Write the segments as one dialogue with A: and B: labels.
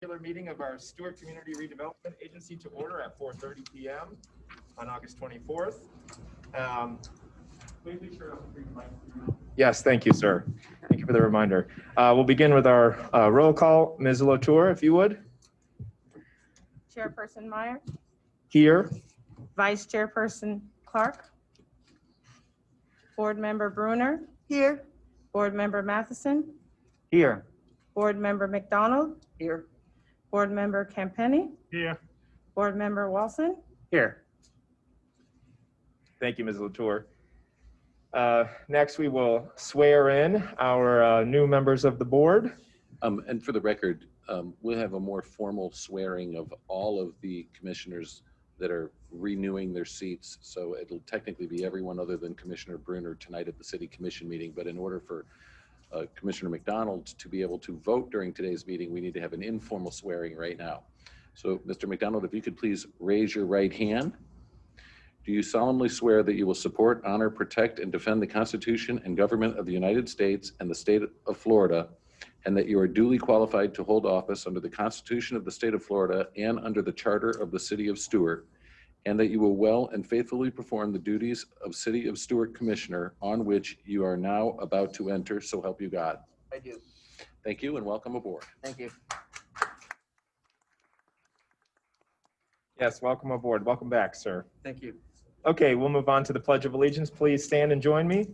A: Regular meeting of our Stewart Community Redevelopment Agency to order at 4:30 p.m. on August 24th. Please be sure to bring the mic. Yes, thank you, sir. Thank you for the reminder. We'll begin with our roll call. Ms. Latour, if you would.
B: Chairperson Meyer.
A: Here.
B: Vice Chairperson Clark. Board Member Bruner.
C: Here.
B: Board Member Matheson.
A: Here.
B: Board Member McDonald.
C: Here.
B: Board Member Campenny.
A: Here.
B: Board Member Wilson.
A: Here. Thank you, Ms. Latour. Next, we will swear in our new members of the board.
D: And for the record, we'll have a more formal swearing of all of the commissioners that are renewing their seats. So it'll technically be everyone other than Commissioner Bruner tonight at the City Commission meeting. But in order for Commissioner McDonald to be able to vote during today's meeting, we need to have an informal swearing right now. So Mr. McDonald, if you could please raise your right hand. Do you solemnly swear that you will support, honor, protect, and defend the Constitution and government of the United States and the state of Florida, and that you are duly qualified to hold office under the Constitution of the state of Florida and under the Charter of the City of Stewart, and that you will well and faithfully perform the duties of City of Stewart Commissioner on which you are now about to enter, so help you God?
C: I do.
D: Thank you and welcome aboard.
C: Thank you.
A: Yes, welcome aboard. Welcome back, sir.
C: Thank you.
A: Okay, we'll move on to the Pledge of Allegiance. Please stand and join me.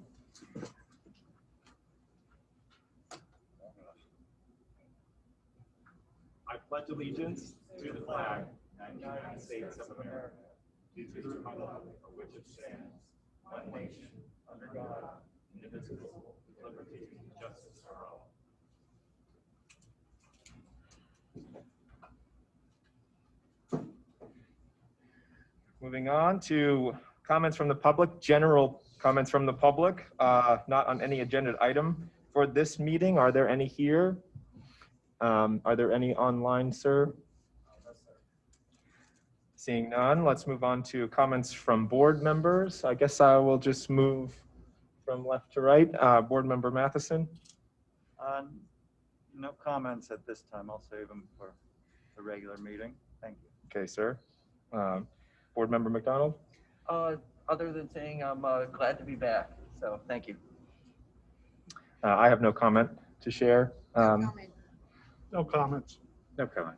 A: I pledge allegiance to the flag of the United States of America, to the republic for which it stands, one nation, under God, indivisible, with liberty and justice for all. Moving on to comments from the public, general comments from the public, not on any agenda item for this meeting. Are there any here? Are there any online, sir? Seeing none, let's move on to comments from board members. I guess I will just move from left to right. Board Member Matheson.
E: No comments at this time. I'll save them for the regular meeting. Thank you.
A: Okay, sir. Board Member McDonald.
C: Other than saying I'm glad to be back. So thank you.
A: I have no comment to share.
E: No comments.
A: No comment.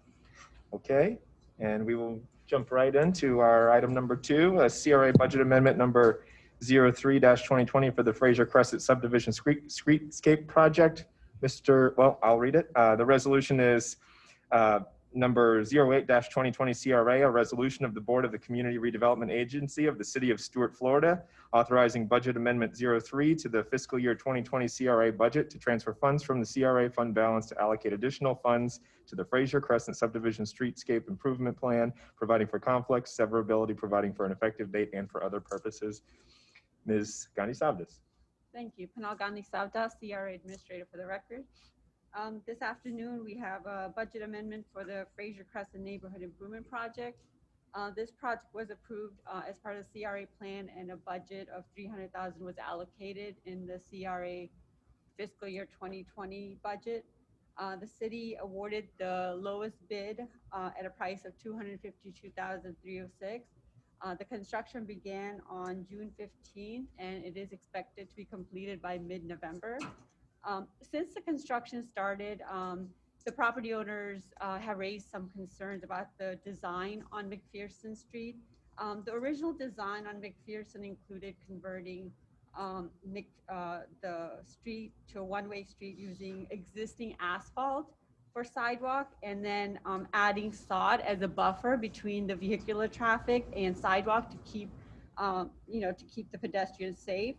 A: Okay, and we will jump right into our item number 2, a CRA budget amendment number 03-2020 for the Frazier Crescent Subdivision Streetscape project. I'll read it. The resolution is number 08-2020 CRA, a resolution of the Board of the Community Redevelopment Agency of the City of Stewart, Florida, authorizing budget amendment 03 to the fiscal year 2020 CRA budget to transfer funds from the CRA fund balance to allocate additional funds to the Frazier Crescent Subdivision Streetscape Improvement Plan, providing for conflicts, severability, providing for an effective date, and for other purposes. Ms. Gandhi Savdas.
F: Thank you. Panal Gandhi Savdas, CRA Administrator for the record. This afternoon, we have a budget amendment for the Frazier Crescent Neighborhood Improvement Project. This project was approved as part of the CRA plan, and a budget of $300,000 was allocated in the CRA fiscal year 2020 budget. The city awarded the lowest bid at a price of $252,306. The construction began on June 15th, and it is expected to be completed by mid-November. Since the construction started, the property owners have raised some concerns about the design on McPherson Street. The original design on McPherson included converting the street to a one-way street using existing asphalt for sidewalk, and then adding sod as a buffer between the vehicular traffic and sidewalk to keep, to keep the pedestrians safe.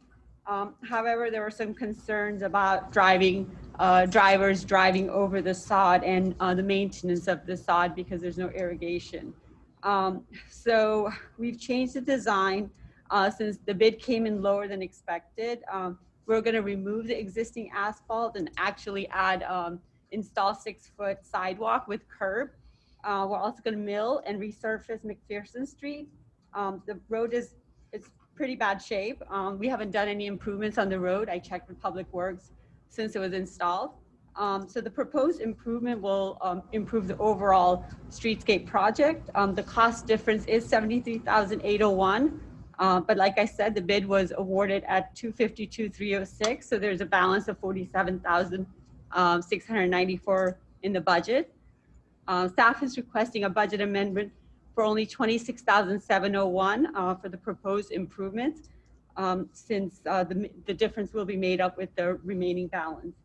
F: However, there were some concerns about drivers driving over the sod and the maintenance of the sod because there's no irrigation. So we've changed the design since the bid came in lower than expected. We're going to remove the existing asphalt and actually install 6-foot sidewalk with curb. We're also going to mill and resurface McPherson Street. The road is pretty bad shape. We haven't done any improvements on the road. I checked with Public Works since it was installed. So the proposed improvement will improve the overall streetscape project. The cost difference is $73,801. But like I said, the bid was awarded at $252,306. So there's a balance of $47,694 in the budget. Staff is requesting a budget amendment for only $26,701 for the proposed improvements, since the difference will be made up with the remaining balance.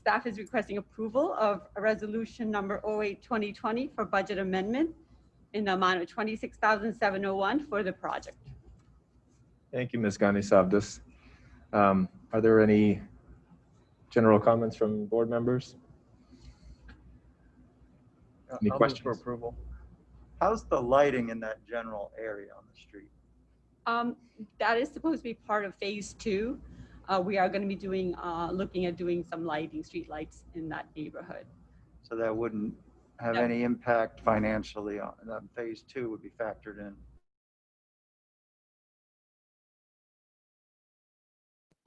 F: Staff is requesting approval of a resolution number 08-2020 for budget amendment in the amount of $26,701 for the project.
A: Thank you, Ms. Gandhi-Savdas. Are there any general comments from board members? Any
E: I'll move
A: questions?
E: for approval. How's the lighting in that general area on the street?
F: That is supposed to be part of phase 2. We are going to be doing, looking at doing some lighting, street lights in that neighborhood.
E: So that wouldn't have
F: No.
E: any impact financially on phase 2 would be factored in.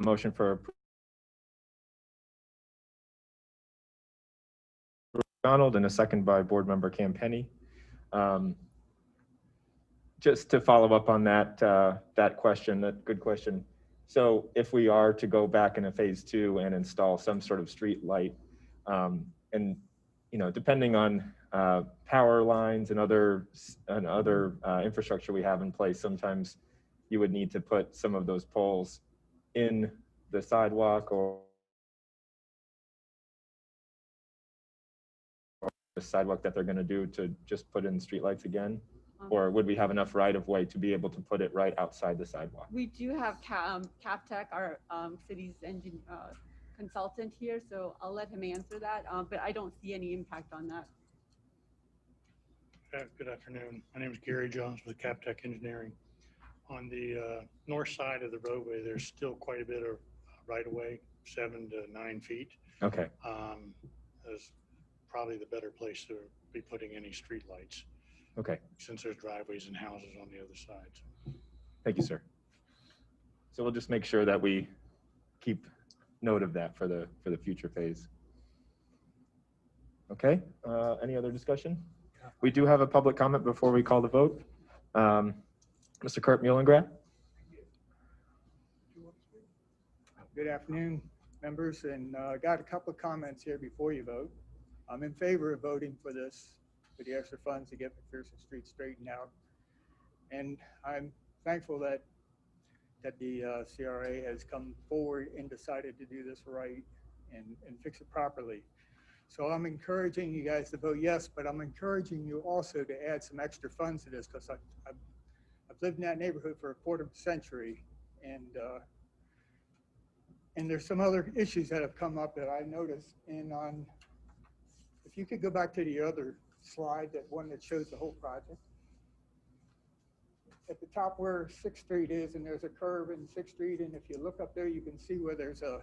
A: Motion for approval. Donald and a second by board member Campenny. Just to follow up on that question, that good question. So if we are to go back into phase 2 and install some sort of street light, and depending on power lines and other infrastructure we have in place, sometimes you would need to put some of those poles in the sidewalk or the sidewalk that they're going to do to just put in streetlights again? Or would we have enough right of way to be able to put it right outside the sidewalk?
F: We do have CapTech, our city's engine consultant here, so I'll let him answer that, but I don't see any impact on that.
G: Good afternoon. My name is Gary Jones with CapTech Engineering. On the north side of the roadway, there's still quite a bit of right-of-way, 7 to 9 feet.
A: Okay,
G: That's probably the better place to be putting any street lights,
A: okay.
G: since there's driveways and houses on the other side.
A: Thank you, sir. So we'll just make sure that we keep note of that for the future phase. Okay, any other discussion? We do have a public comment before we call the vote. Mr. Kurt Muhlengrad.
H: Good afternoon, members, and got a couple of comments here before you vote. I'm in favor of voting for this, for the extra funds to get McPherson Street straightened out. And I'm thankful that the CRA has come forward and decided to do this right and fix it properly. So I'm encouraging you guys to vote yes, but I'm encouraging you also to add some extra funds to this, because I've lived in that neighborhood for a quarter of a century, and there's some other issues that have come up that I noticed. And if you could go back to the other slide, that one that shows the whole project. At the top where 6th Street is, and there's a curve in 6th Street, and if you look up there, you can see where there's a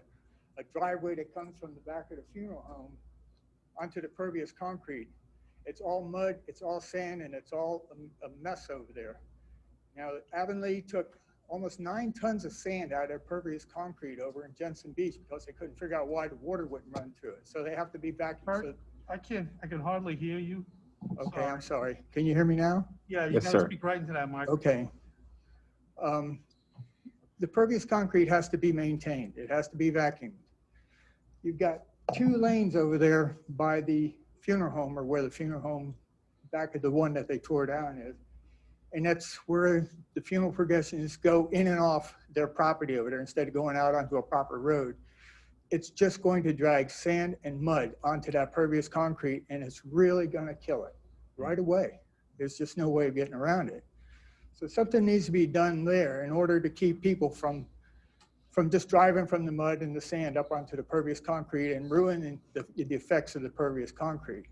H: driveway that comes from the back of the funeral home onto the pervious concrete. It's all mud, it's all sand, and it's all a mess over there. Now, Avonlea took almost 9 tons of sand out of their pervious concrete over in Jensen Beach because they couldn't figure out why the water wouldn't run through it. So they have to be vacuumed.
I: I can hardly hear you.
H: Okay, I'm sorry. Can you hear me now?
I: Yeah, you
A: Yes,
I: gotta
A: sir.
I: speak right into that mic.
H: Okay. The pervious concrete has to be maintained. It has to be vacuumed. You've got 2 lanes over there by the funeral home, or where the funeral home back of the one that they tore down is. And that's where the funeral processions go in and off their property over there instead of going out onto a proper road. It's just going to drag sand and mud onto that pervious concrete, and it's really going to kill it right away. There's just no way of getting around it. So something needs to be done there in order to keep people from just driving from the mud and the sand up onto the pervious concrete and ruining the effects of the pervious concrete.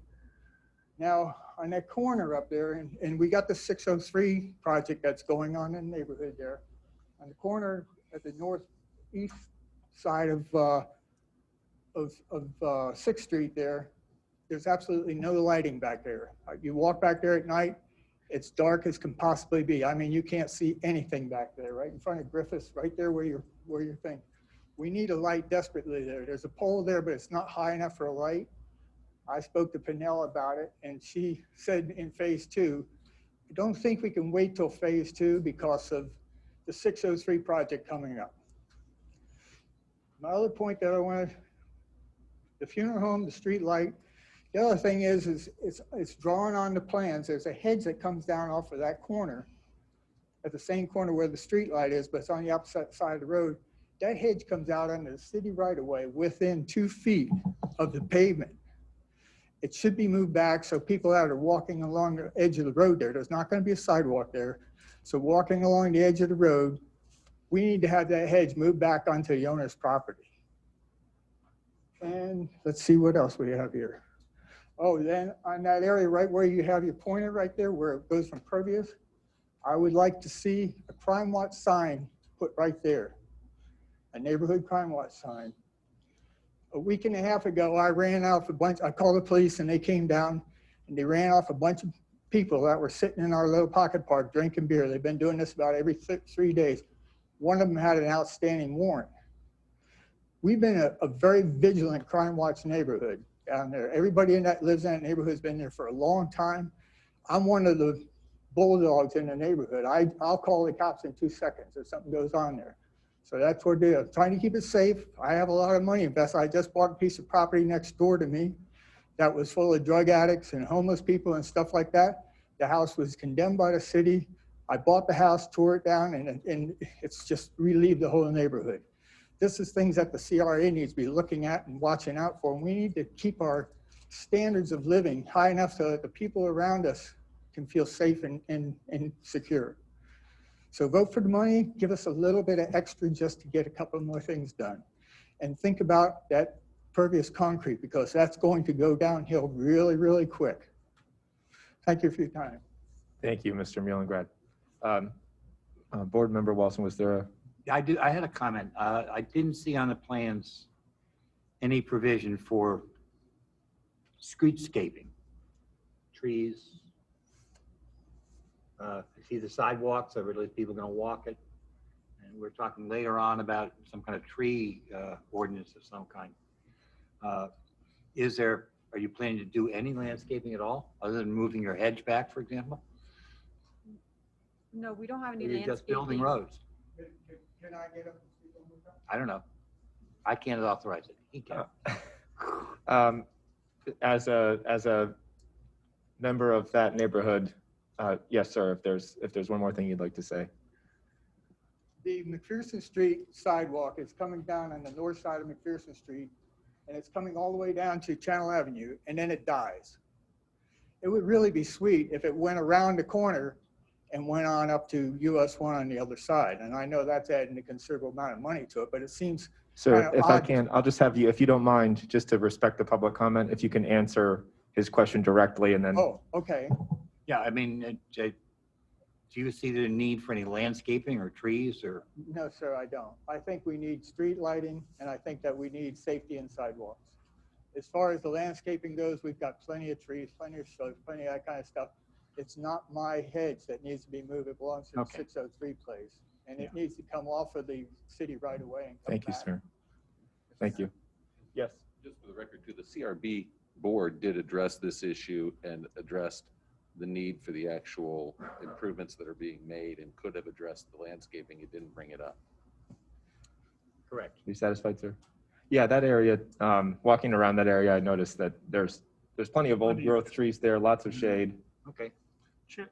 H: Now, on that corner up there, and we got the 603 project that's going on in the neighborhood there. On the corner at the northeast side of 6th Street there's absolutely no lighting back there. You walk back there at night, it's dark as can possibly be. I mean, you can't see anything back there, right in front of Griffiths, right there where your thing. We need a light desperately there. There's a pole there, but it's not high enough for a light. I spoke to Pinnell about it, and she said in phase 2, I don't think we can wait till phase 2 because of the 603 project coming up. My other point that I wanted, the funeral home, the street light. The other thing is it's drawn on the plans. There's a hedge that comes down off of that corner, at the same corner where the street light is, but it's on the opposite side of the road. That hedge comes out under the city right of way within 2 feet of the pavement. It should be moved back so people that are walking along the edge of the road there's not going to be a sidewalk there. So walking along the edge of the road, we need to have that hedge moved back onto the owner's property. And let's see what else we have here. Oh, then on that area right where you have your pointer right there where it goes from pervious, I would like to see a crime watch sign put right there, a neighborhood crime watch sign. A week and a half ago, I ran off a bunch, I called the police and they came down and they ran off a bunch of people that were sitting in our little pocket park drinking beer. They've been doing this about every 3 days. One of them had an outstanding warrant. We've been a very vigilant crime watch neighborhood down there. Everybody that lives in that neighborhood has been there for a long time. I'm one of the bulldogs in the neighborhood. I'll call the cops in 2 seconds if something goes on there. So that's what they're trying to keep it safe. I have a lot of money invested. I just bought a piece of property next door to me that was full of drug addicts and homeless people and stuff like that. The house was condemned by the city. I bought the house, tore it down, and it's just relieved the whole neighborhood. This is things that the CRA needs to be looking at and watching out for. And we need to keep our standards of living high enough so that the people around us can feel safe and secure. So vote for the money, give us a little bit of extra just to get a couple more things done. And think about that pervious concrete because that's going to go downhill really, really quick. Thank you for your time.
A: Thank you, Mr. Muhlengrad. Board Member Wilson, was there a?
J: I had a comment. I didn't see on the plans any provision for streetscaping, trees. I see the sidewalks, are really people going to walk it? And we're talking later on about some kind of tree ordinance of some kind. Are you planning to do any landscaping at all, other than moving your hedge back, for example?
F: No, we don't have any
J: Or you're
F: landscaping.
J: just building roads?
H: Can I get up?
J: I don't know. I can't authorize it. He can.
A: As a member of that neighborhood, yes, sir, if there's one more thing you'd like to say.
H: The McPherson Street sidewalk is coming down on the north side of McPherson Street, and it's coming all the way down to Channel Avenue, and then it dies. It would really be sweet if it went around the corner and went on up to US 1 on the other side. And I know that's adding a considerable amount of money to it, but it seems
A: Sir,
H: kinda
A: if I
H: odd.
A: can, I'll just have you, if you don't mind, just to respect the public comment, if you can answer his question directly and then.
H: Oh, okay.
J: Yeah, I mean, do you see the need for any landscaping or trees or?
H: No, sir, I don't. I think we need street lighting, and I think that we need safety in sidewalks. As far as the landscaping goes, we've got plenty of trees, plenty of shrubs, plenty of that kind of stuff. It's not my hedge that needs to be moved. It belongs to the
A: Okay.
H: 603 place. And it needs to come off of the city right away and come
A: Thank you,
H: back.
A: sir. Thank you. Yes.
D: Just for the record, too, the CRB board did address this issue and addressed the need for the actual improvements that are being made and could have addressed the landscaping. It didn't bring it up.
J: Correct.
A: Are you satisfied, sir? Yeah, that area, walking around that area, I noticed that there's plenty of old growth trees there, lots of shade.
J: Okay.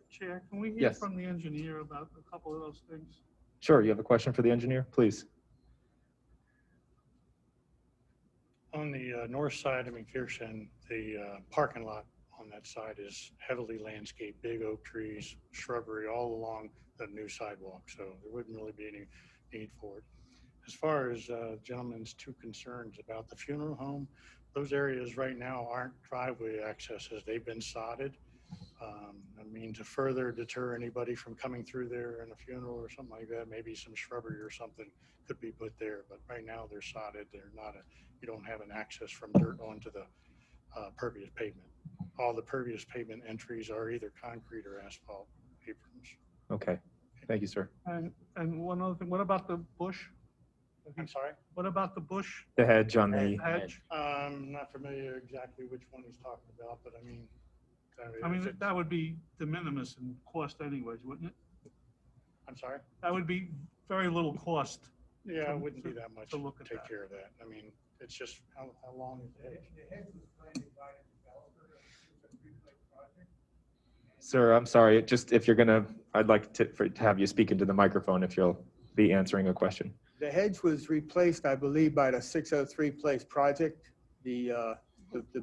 I: Chair, can we hear
A: Yes.
I: from the engineer about a couple of those things?
A: Sure, you have a question for the engineer, please?
G: On the north side of McPherson, the parking lot on that side is heavily landscaped, big oak trees, shrubbery all along the new sidewalk. So there wouldn't really be any need for it. As far as gentlemen's two concerns about the funeral home, those areas right now aren't driveway accesses. They've been sodded. I mean, to further deter anybody from coming through there in a funeral or something like that, maybe some shrubbery or something could be put there. But right now they're sodded. They're not you don't have an access from dirt onto the pervious pavement. All the pervious pavement entries are either concrete or asphalt aprons.
A: Okay, thank you, sir.
I: And one other thing, what about the bush?
G: I'm sorry?
I: What about the bush
A: The hedge on the,
I: hedge?
G: Not familiar exactly which one he's talking about, but I mean.
I: I mean, that would be de minimis in cost anyways, wouldn't it?
G: I'm sorry?
I: That would be very little cost.
G: Yeah, it wouldn't be that much
I: to
G: to
I: look at
G: take
I: that.
G: care of that. I mean, it's just how long is the hedge?
H: The hedge was planted by a developer. It's a three-place project.
A: sir, I'm sorry, just if you're gonna, I'd like to have you speak into the microphone if you'll be answering a question.
H: The hedge was replaced, I believe, by the 603 Place project, the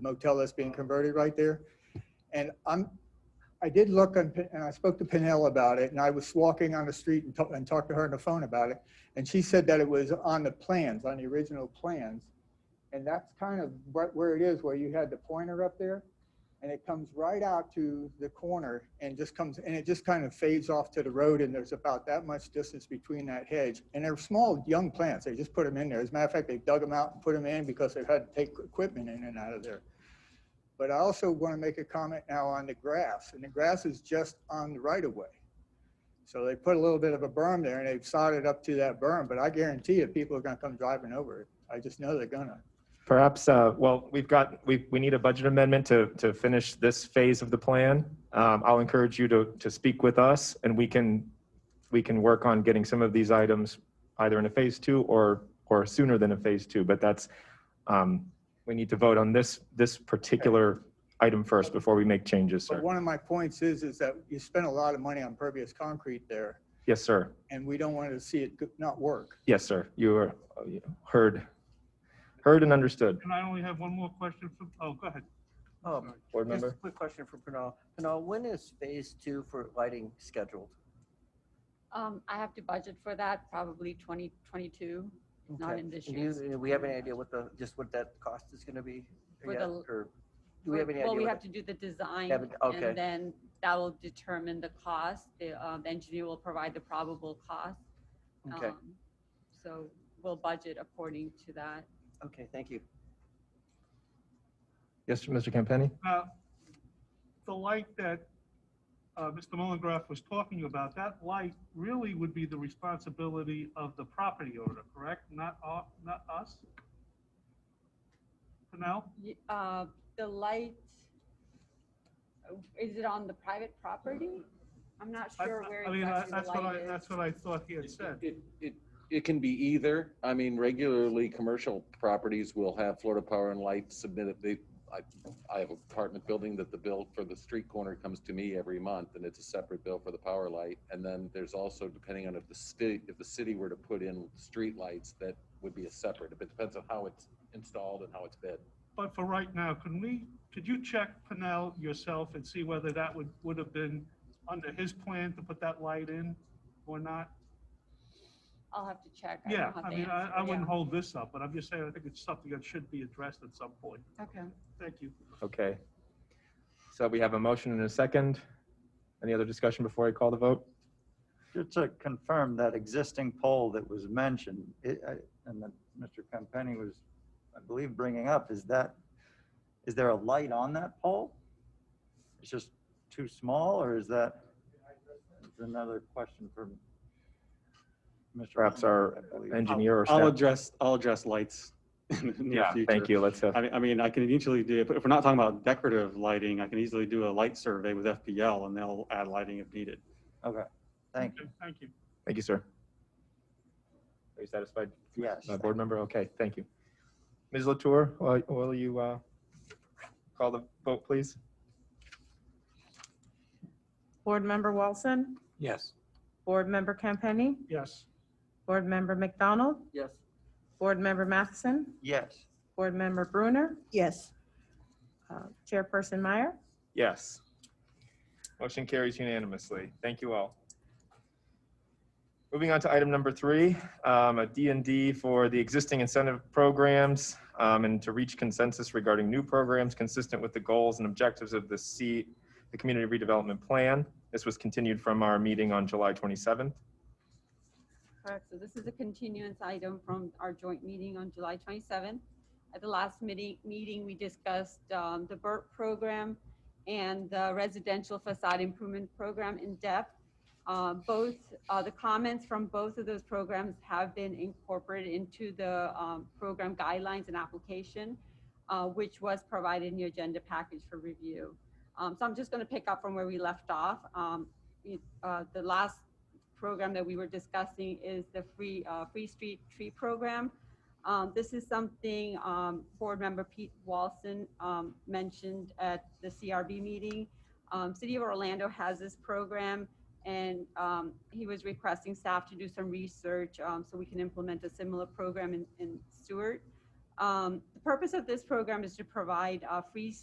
H: motel that's being converted right there. And I did look and I spoke to Pinnell about it, and I was walking on the street and talked to her on the phone about it. And she said that it was on the plans, on the original plans. And that's kind of where it is, where you had the pointer up there. And it comes right out to the corner and it just kind of fades off to the road. And there's about that much distance between that hedge. And they're small, young plants. They just put them in there. As a matter of fact, they dug them out and put them in because they've had to take equipment in and out of there. But I also want to make a comment now on the grass, and the grass is just on the right of way. So they put a little bit of a berm there and they've sodded up to that berm, but I guarantee you people are going to come driving over it. I just know they're gonna.
A: Perhaps, well, we need a budget amendment to finish this phase of the plan. I'll encourage you to speak with us, and we can work on getting some of these items either in a phase 2 or sooner than a phase 2, but that's, we need to vote on this particular item first before we make changes,
H: But
A: sir.
H: one of my points is that you spent a lot of money on pervious concrete there,
A: Yes, sir.
H: and we don't want to see it not work.
A: Yes, sir. You are heard and understood.
I: And I only have one more question for, oh, go ahead.
A: Board
C: Just a
A: member?
C: quick question for Pinal. Pinal, when is phase 2 for lighting scheduled?
F: I have to budget for that, probably 2022, not
C: Okay.
F: in this
C: Do
F: year.
C: do we have any idea what that cost is gonna be?
F: For
C: yet?
F: the-
C: Or do we have any idea?
F: Well, we
C: what
F: have to do the design,
C: okay.
F: and then that will determine the cost. The engineer will provide the probable cost.
C: Okay.
F: So we'll budget according to that.
C: Okay, thank you.
A: Yes, Mr. Campenny?
I: The light that Mr. Mullengraff was talking about, that light really would be the responsibility of the property owner, correct? Not us? Pinal?
F: The light, is it on the private property? I'm not sure where
I: I mean,
F: exactly the
I: that's what
F: light is.
I: that's what I thought he had said.
D: It can be either. I mean, regularly, commercial properties will have Florida Power and Light submitted. I have an apartment building that the bill for the street corner comes to me every month, and it's a separate bill for the power light. And then there's also, depending on if the city were to put in street lights, that would be a separate. It depends on how it's installed and how it's bid.
I: But for right now, could you check Pinel yourself and see whether that would have been under his plan to put that light in or not?
F: I'll have to check. I
I: Yeah,
F: don't have
I: I
F: the
I: mean,
F: answer,
I: I wouldn't
F: yeah.
I: hold this up, but I'm just saying, I think it's something that should be addressed at some point.
F: Okay.
I: Thank you.
A: Okay. So we have a motion and a second. Any other discussion before I call the vote?
E: Just to confirm that existing pole that was mentioned, and that Mr. Campenny was, I believe, bringing up, is there a light on that pole? It's just too small, or is that is another question for Mr.
A: Perhaps
E: Mullengraff,
A: our
E: I believe?
A: engineer or
K: I'll
A: staff?
K: address lights in the near
A: Yeah,
K: future.
A: thank you. Let's,
K: I mean, I can easily do, if we're not talking about decorative lighting, I can easily do a light survey with FPL and they'll add lighting if needed.
E: Okay, thank you.
I: Okay, thank you.
A: thank you, sir. Are you satisfied?
E: Yes.
A: Board member? Okay, thank you. Ms. Latour, will you call the vote, please?
B: Board Member Wilson,
J: Yes.
B: Board Member Campenny,
I: Yes.
B: Board Member McDonald,
C: Yes.
B: Board Member Matheson,
E: Yes.
B: Board Member Bruner,
L: Yes.
B: Chairperson Meyer.
A: Yes. Motion carries unanimously. Thank you all. Moving on to item number 3, a D&D for the existing incentive programs and to reach consensus regarding new programs consistent with the goals and objectives of the Community Redevelopment Plan. This was continued from our meeting on July 27th.
F: Correct. So this is a continuance item from our joint meeting on July 27th. At the last meeting, we discussed the BERT program and the residential facade improvement program in depth. Both the comments from both of those programs have been incorporated into the program guidelines and application, which was provided in your agenda package for review. So I'm just going to pick up from where we left off. The last program that we were discussing is the Free Street Tree Program. This is something Board Member Pete Walson mentioned at the CRB meeting. City of Orlando has this program, and he was requesting staff to do some research so we can implement a similar program in Stewart. The purpose of this program is to provide free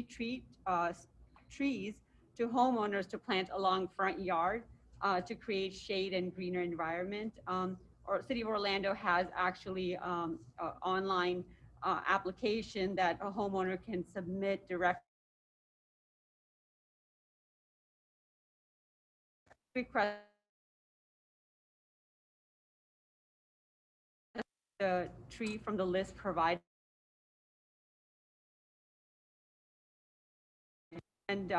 F: trees to homeowners to plant along front yard to create shade and greener environment. City of Orlando has actually an online application that a homeowner can submit direct request the tree from the list provided, and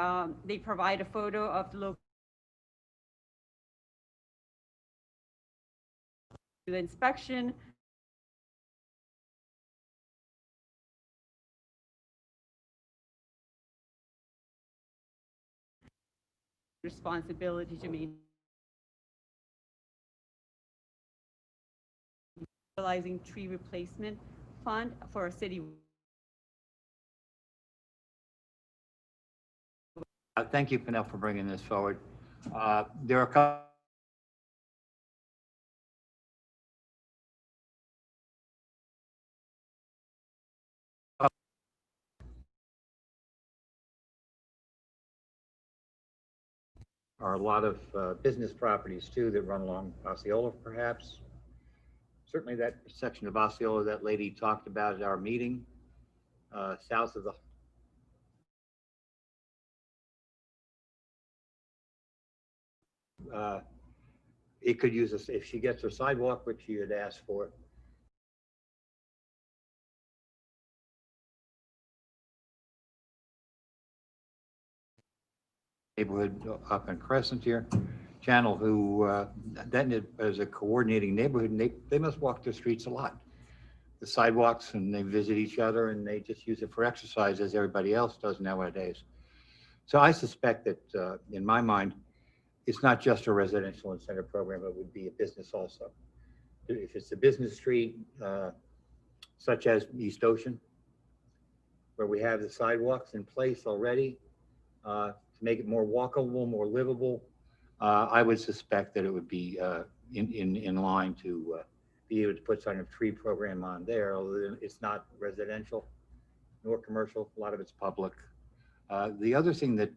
F: they provide a photo of the location, the inspection, responsibility to maintain utilizing tree replacement fund for a city.
J: Thank you, Pinnell, for bringing this forward. There are a couple are a lot of business properties too that run along Osceola, perhaps. Certainly that section of Osceola that lady talked about at our meeting, south of the it could use this if she gets her sidewalk, which she had asked for. Neighborhood up in Crescent here, Channel, who then as a coordinating neighborhood, and they must walk the streets a lot, the sidewalks, and they visit each other, and they just use it for exercise as everybody else does nowadays. So I suspect that in my mind, it's not just a residential incentive program, it would be a business also. If it's a business street, such as East Ocean, where we have the sidewalks in place already, to make it more walkable, more livable, I would suspect that it would be in line to be able to put some kind of tree program on there, although it's not residential nor commercial, a lot of it's public. The other thing that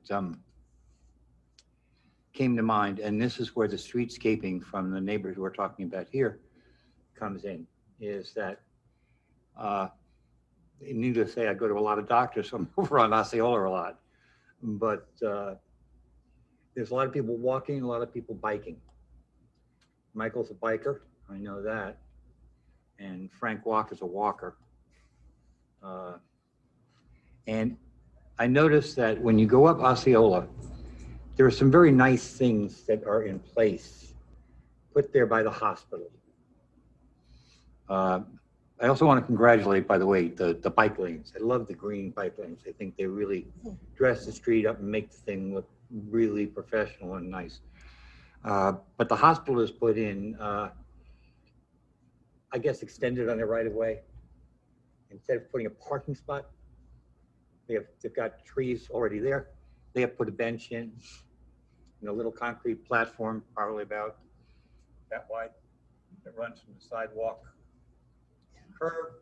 J: came to mind, and this is where the streetscaping from the neighbors we're talking about here comes in, is that needless to say, I go to a lot of doctors, so I'm over on Osceola a lot, but there's a lot of people walking, a lot of people biking. Michael's a biker, I know that, and Frank Walker's a walker. And I noticed that when you go up Osceola, there are some very nice things that are in place, put there by the hospital. I also want to congratulate, by the way, the bike lanes. I love the green bike lanes. I think they really dress the street up and make the thing look really professional and nice. But the hospital has put in, I guess, extended on the right of way. Instead of putting a parking spot, they've got trees already there. They have put a bench in, and a little concrete platform, probably about that wide, that runs from the sidewalk curb,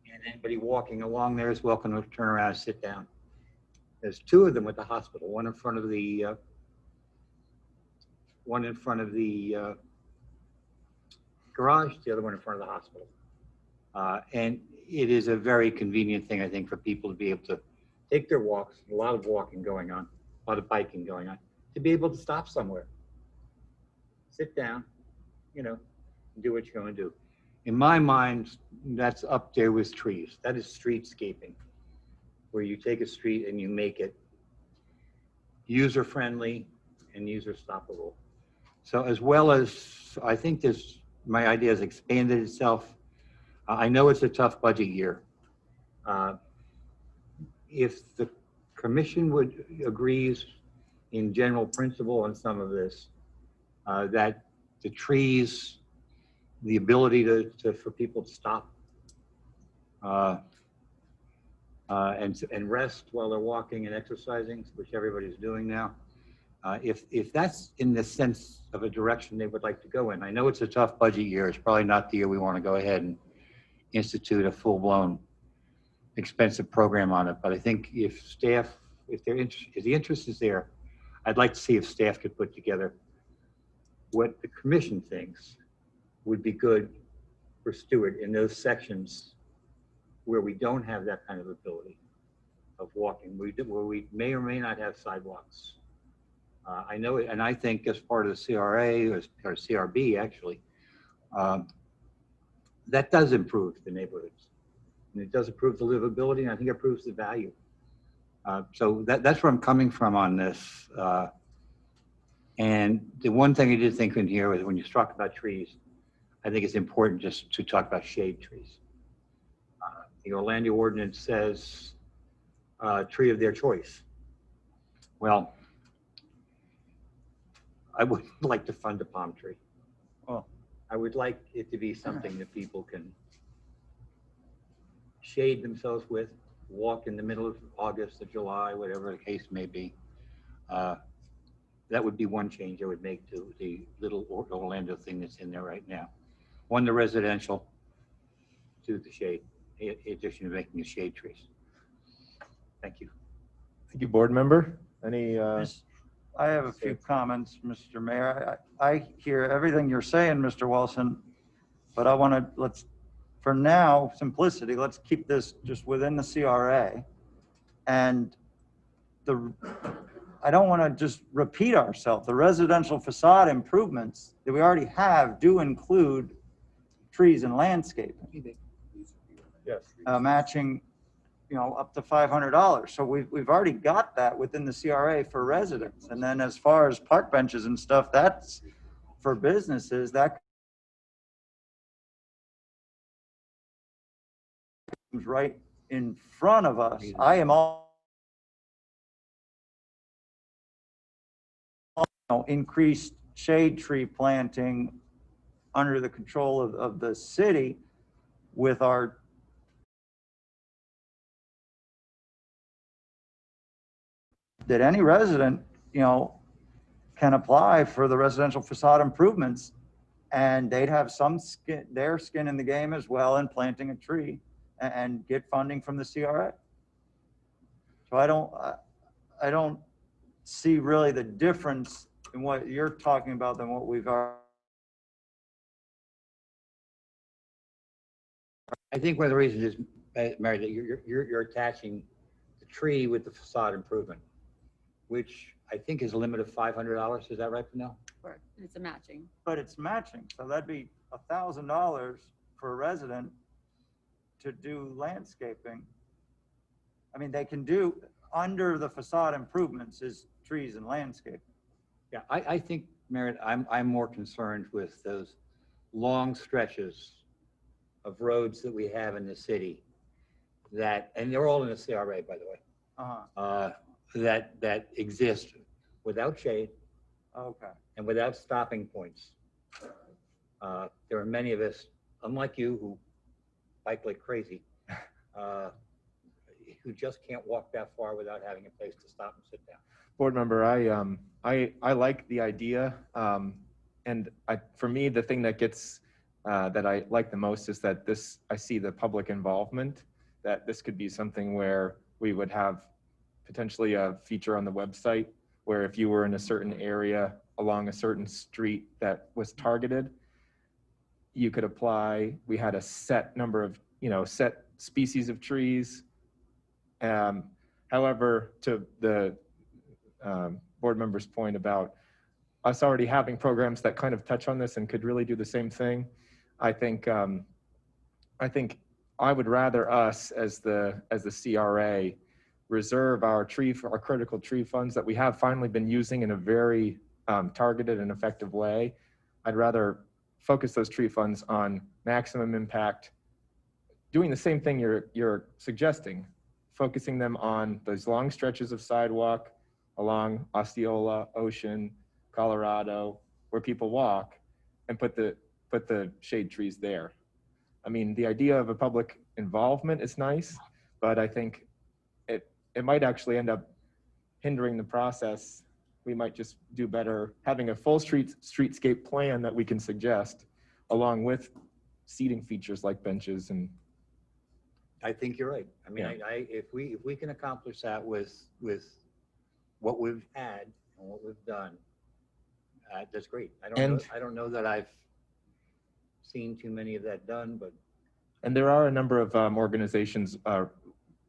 J: and anybody walking along there is welcome to turn around and sit down. There's two of them at the hospital, one in front of the garage, the other one in front of the hospital. And it is a very convenient thing, I think, for people to be able to take their walks, a lot of walking going on, a lot of biking going on, to be able to stop somewhere, sit down, you know, and do what you're going to do. In my mind, that's up there with trees. That is streetscaping, where you take a street and you make it user-friendly and user-stoppable. So as well as, I think this, my idea has expanded itself. I know it's a tough budget year. If the commission agrees in general principle on some of this, that the trees, the ability for people to stop and rest while they're walking and exercising, which everybody's doing now. If that's in the sense of a direction they would like to go in, I know it's a tough budget year. It's probably not the year we want to go ahead and institute a full-blown expensive program on it. But I think if staff, if the interest is there, I'd like to see if staff could put together what the commission thinks would be good for Stewart in those sections where we don't have that kind of ability of walking, where we may or may not have sidewalks. I know it, and I think as part of the CRA or CRB actually, that does improve the neighborhoods. And it does improve the livability, and I think it improves the value. So that's where I'm coming from on this. And the one thing I did think in here was when you talk about trees, I think it's important just to talk about shade trees. The Orlando ordinance says tree of their choice. Well, I would like to fund a palm tree.
E: Well,
J: I would like it to be something that people can shade themselves with, walk in the middle of August or July, whatever the case may be. That would be one change I would make to the little Orlando thing that's in there right now. One, the residential, two, the shade, in addition to making the shade trees. Thank you.
A: Thank you, board member. Any,
E: I have a few comments, Mr. Mayor. I hear everything you're saying, Mr. Wilson, but I want to, for now, simplicity, let's keep this just within the CRA. And I don't want to just repeat ourselves. The residential facade improvements that we already have do include trees and landscaping.
A: yes.
E: Matching, up to $500. So we've already got that within the CRA for residents. And then as far as park benches and stuff, that's for businesses. That comes right in front of us. I am all increased shade tree planting under the control of the city with our that any resident, can apply for the residential facade improvements, and they'd have their skin in the game as well in planting a tree and get funding from the CRA. So I don't see really the difference in what you're talking about than what we've already.
J: I think one of the reasons is, Mary, that you're attaching the tree with the facade improvement, which I think is a limit of $500. Is that right, Vanell?
F: Or it's a matching.
E: But it's matching, so that'd be $1,000 for a resident to do landscaping. I mean, they can do under the facade improvements is trees and landscaping.
J: Yeah, I think, Merritt, I'm more concerned with those long stretches of roads that we have in the city and they're all in the CRA, by the way, that exist without shade.
E: Okay.
J: And without stopping points. There are many of us, unlike you, who bike like crazy, who just can't walk that far without having a place to stop and sit down.
A: Board member, I like the idea, and for me, the thing that gets that I like the most is that I see the public involvement. That this could be something where we would have potentially a feature on the website where if you were in a certain area along a certain street that was targeted, you could apply. We had a set number of set species of trees. However, to the board member's point about us already having programs that kind of touch on this and could really do the same thing, I think I would rather us as the CRA reserve our critical tree funds that we have finally been using in a very targeted and effective way. I'd rather focus those tree funds on maximum impact, doing the same thing you're suggesting, focusing them on those long stretches of sidewalk along Osceola, Ocean, Colorado, where people walk, and put the shade trees there. I mean, the idea of a public involvement is nice, but I think it might actually end up hindering the process. We might just do better having a full streetscape plan that we can suggest, along with seating features like benches and.
J: I think you're right. I mean,
A: Yeah.
J: if we can accomplish that with what we've had and what we've done, that's great. I don't know that I've seen too many of that done, but.
A: And there are a number of organizations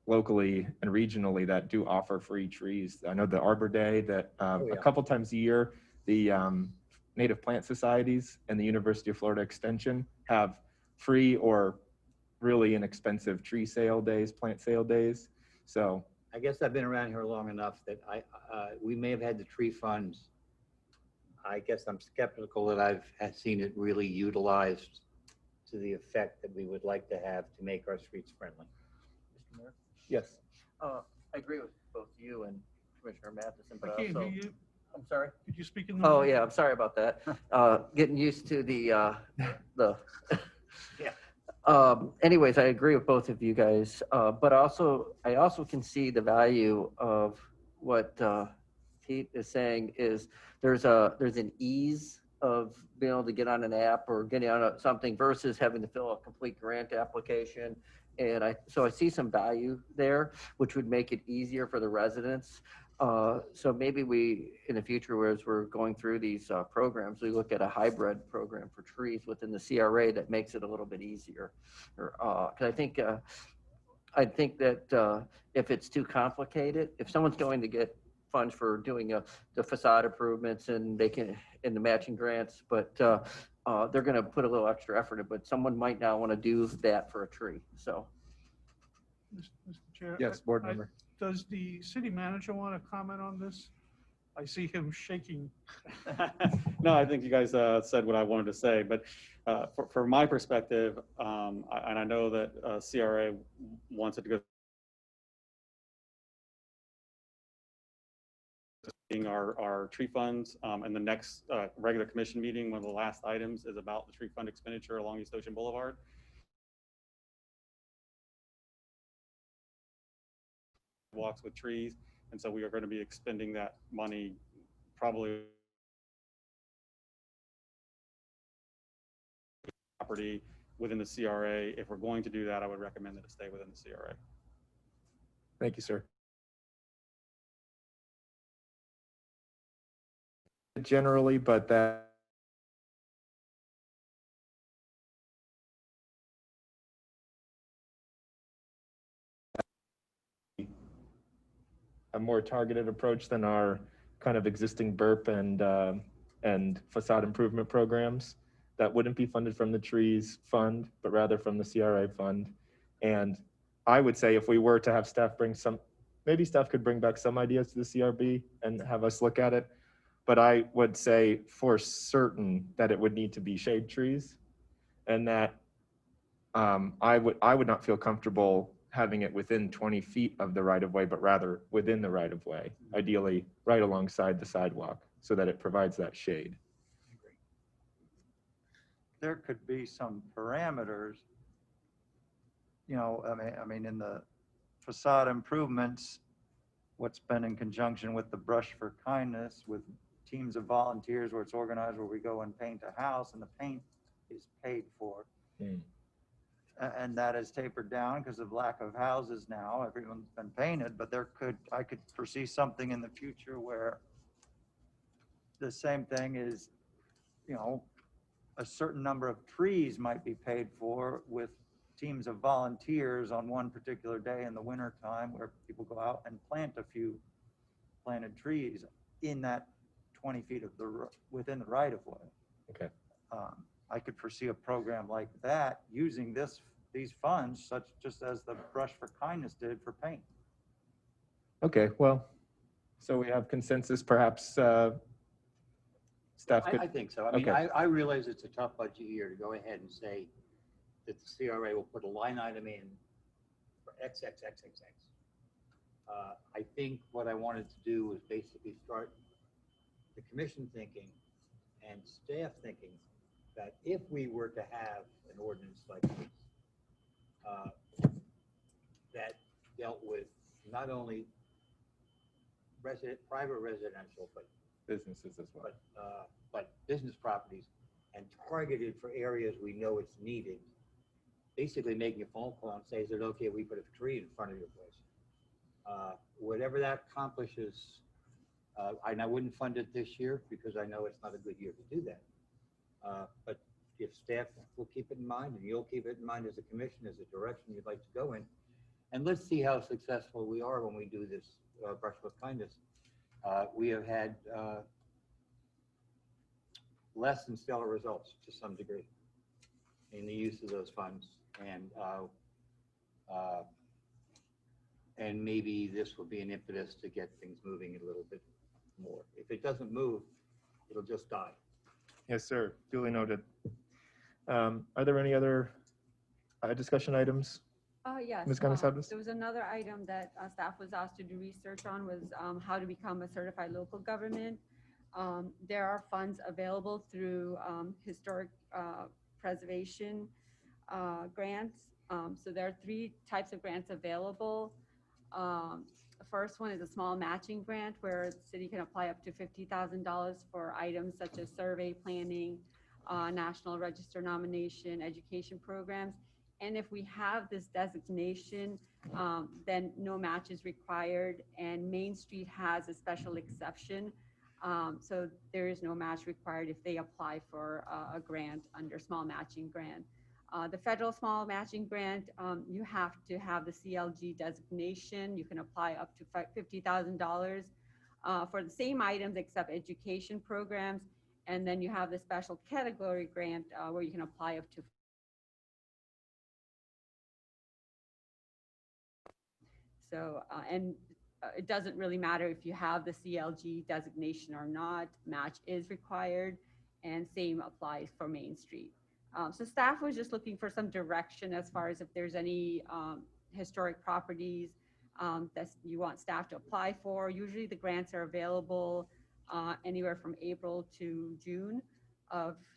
A: locally and regionally that do offer free trees. I know the Arbor Day that a couple times a year, the Native Plant Societies and the University of Florida Extension have free or really inexpensive tree sale days, plant sale days. So
J: I guess I've been around here long enough that we may have had the tree funds. I guess I'm skeptical that I've seen it really utilized to the effect that we would like to have to make our streets friendly. Mr. Mayor?
A: yes.
C: I agree with both you and Commissioner Matheson, but
I: I can't
C: also,
I: hear you.
C: I'm sorry.
I: Could you speak in the?
C: Oh,
I: mic?
C: yeah, I'm sorry about that. Getting used to the. Anyways, I agree with both of you guys, but I also can see the value of what Pete is saying is there's an ease of being able to get on an app or getting on something versus having to fill a complete grant application. And so I see some value there, which would make it easier for the residents. So maybe we, in the future, as we're going through these programs, we look at a hybrid program for trees within the CRA that makes it a little bit easier. Because I think that if it's too complicated, if someone's going to get funds for doing the facade improvements and they can in the matching grants, but they're going to put a little extra effort in, but someone might not want to do that for a tree. So,
I: Mr. Chair.
A: Yes, board member.
I: Does the city manager want to comment on this? I see him shaking.
K: No, I think you guys said what I wanted to say, but for my perspective, and I know that CRA wants it to go our tree funds, and the next regular commission meeting, one of the last items is about the tree fund expenditure along East Ocean Boulevard. Walks with trees, and so we are going to be expending that money probably property within the CRA. If we're going to do that, I would recommend that it stay within the CRA.
A: Thank you, sir. Generally, but that a more targeted approach than our kind of existing burp and facade improvement programs that wouldn't be funded from the trees fund, but rather from the CRA fund. And I would say if we were to have staff bring maybe staff could bring back some ideas to the CRB and have us look at it. But I would say for certain that it would need to be shade trees, and that I would not feel comfortable having it within 20 feet of the right of way, but rather within the right of way, ideally right alongside the sidewalk, so that it provides that shade.
E: There could be some parameters, you know, I mean, in the facade improvements, what's been in conjunction with the Brush for Kindness with teams of volunteers where it's organized, where we go and paint a house and the paint is paid for. And that is tapered down because of lack of houses now. Everyone's been painted, but I could foresee something in the future where the same thing is, you know, a certain number of trees might be paid for with teams of volunteers on one particular day in the winter time where people go out and plant a few planted trees in that 20 feet of within the right of way.
A: Okay.
E: I could foresee a program like that using these funds, such just as the Brush for Kindness did for paint.
A: Okay, well, so we have consensus, perhaps staff
J: I
A: could,
J: think so. I mean,
A: Okay.
J: I realize it's a tough budget year to go ahead and say that the CRA will put a line item in for X, X, X, X, X. I think what I wanted to do was basically start the commission thinking and staff thinking that if we were to have an ordinance like this, that dealt with not only private residential, but
A: businesses as well.
J: but business properties and targeted for areas we know it's needed. Basically making a phone call and say, is it okay if we put a tree in front of your place? Whatever that accomplishes, and I wouldn't fund it this year because I know it's not a good year to do that. But if staff will keep it in mind and you'll keep it in mind as a commission, as a direction you'd like to go in, and let's see how successful we are when we do this brush with kindness. We have had less than stellar results to some degree in the use of those funds, and maybe this will be an impetus to get things moving a little bit more. If it doesn't move, it'll just die.
A: Yes, sir. Duly noted. Are there any other discussion items?
F: Yes.
A: Ms. Gonzalez?
F: There was another item that staff was asked to do research on was how to become a certified local government. There are funds available through historic preservation grants. So there are 3 types of grants available. The first one is a small matching grant where the city can apply up to $50,000 for items such as survey planning, National Register nomination, education programs. And if we have this designation, then no match is required. And Main Street has a special exception. So there is no match required if they apply for a grant under small matching grant. The federal small matching grant, you have to have the CLG designation. You can apply up to $50,000 for the same items except education programs. And then you have the special category grant where you can apply up to. So, it doesn't really matter if you have the CLG designation or not, match is required, and same applies for Main Street. So staff was just looking for some direction as far as if there's any historic properties that you want staff to apply for. Usually the grants are available anywhere from April to June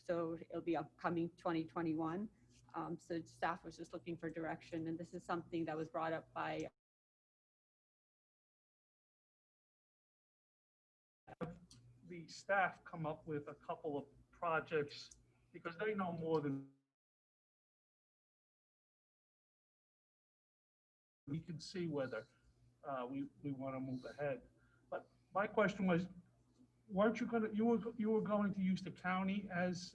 F: so it'll be upcoming 2021. So staff was just looking for direction, and this is something that was brought up by
I: The staff come up with a couple of projects because they know more than we can see whether we want to move ahead. But my question was, weren't you going to, you were going to use the county as